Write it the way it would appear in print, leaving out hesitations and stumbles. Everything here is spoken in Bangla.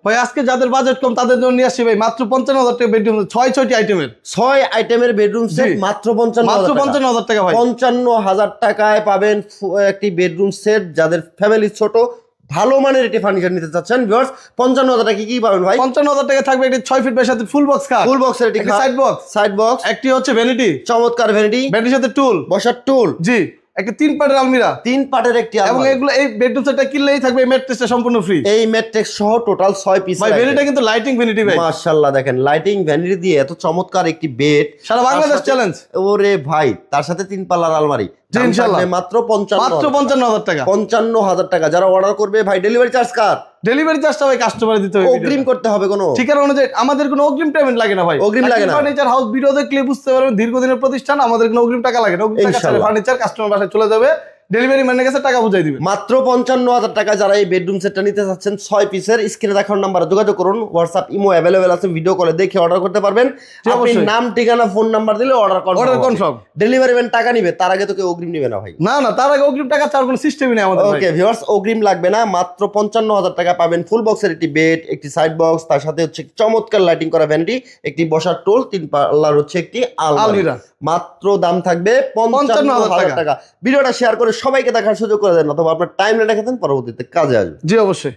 ভাই আজকে যাদের বাজেট কম তাদের জন্য নিয়ে আসছি ভাই মাত্র 55,000 টাকা বেডরুম 6 আইটেমের 6 আইটেমের বেডরুম সেট মাত্র 55,000 টাকা ভাই। 55,000 টাকায় পাবেন একটি বেডরুম সেট। যাদের ফ্যামিলি ছোট, ভালো মানের একটি ফার্নিচার নিতে চাচ্ছেন ভিউয়ার্স, 55,000 টাকা কি পাবেন ভাই? 55,000 টাকা থাকবে একটি 6 ফিট বাই সাথে ফুল বক্স খাট, ফুল বক্সের একটি সাইড বক্স, একটি হচ্ছে ভ্যানিটি, চমৎকার ভ্যানিটি, ভ্যানিটির সাথে টুল, বসার টুল, জি, একটা 3 পাটের আলমিরা, 3 পাটের একটি এবং আলমারি। এগুলো এই বেডরুম সেটটা কিনলেই থাকবে এই ম্যাট্রেসটা সম্পূর্ণ ফ্রি। এই ম্যাট্রেস সহ টোটাল 6 পিস। ভাই ভ্যানিটিটা কিন্তু লাইটিং ভ্যানিটি ভাই, মাশাআল্লাহ দেখেন লাইটিং ভ্যানিটি দিয়ে এত চমৎকার একটি বেড, সারা বাংলাদেশ চ্যালেঞ্জ। ওরে ভাই, তার সাথে 3 পাল্লার আলমারি, জি ইনশাআল্লাহ মাত্র 55,000 টাকা। 55,000 টাকা। যারা অর্ডার করবে ভাই, ডেলিভারি চার্জ কার? ডেলিভারি চার্জটা ভাই কাস্টমারে দিতে হবে, অগ্রিম করতে হবে কোনো? ঠিকানা অনুযায়ী আমাদের কোনো অগ্রিম পেমেন্ট লাগে না ভাই, অগ্রিম লাগে না। ফার্নিচার হাউস ভিডিও দেখলে বুঝতে পারবেন দীর্ঘদিনের প্রতিষ্ঠান, আমাদের কোনো অগ্রিম টাকা লাগে না। অগ্রিম টাকা ছাড়া ফার্নিচার কাস্টমার বাসায় চলে যাবে, ডেলিভারি ম্যানের কাছে টাকা বুঝাই দিবে। মাত্র 55,000 টাকা। যারা এই বেডরুম সেটটা নিতে চাচ্ছেন 6 পিসের, স্ক্রিনে দেখানোর নাম্বারে যোগাযোগ করুন। হোয়াটসঅ্যাপ ইমো অ্যাভেলেবেল আছে, ভিডিও কলে দেখে অর্ডার করতে পারবেন। আপনি নাম ঠিকানা ফোন নাম্বার দিলে অর্ডার কনফার্ম। ডেলিভারি ম্যান টাকা নিবে, তার আগে তো কেউ অগ্রিম নিবে না ভাই। না না, তার আগে অগ্রিম টাকা চাওয়ার কোনো সিস্টেমই নেই আমাদের। ওকে ভিউয়ার্স, অগ্রিম লাগবে না, মাত্র 55,000 টাকা পাবেন ফুল বক্সের একটি বেড, একটি সাইড বক্স, তার সাথে হচ্ছে চমৎকার লাইটিং করা ভ্যানিটি, একটি বসার টোল, 3 পাল্লার হচ্ছে একটি আলমিরা। মাত্র দাম থাকবে 55,000 টাকা। ভিডিওটা শেয়ার করে সবাইকে দেখার সুযোগ করে দেন, অথবা আপনার টাইম রেখে দেন, পরবর্তীতে কাজে আসবে। জি অবশ্যই।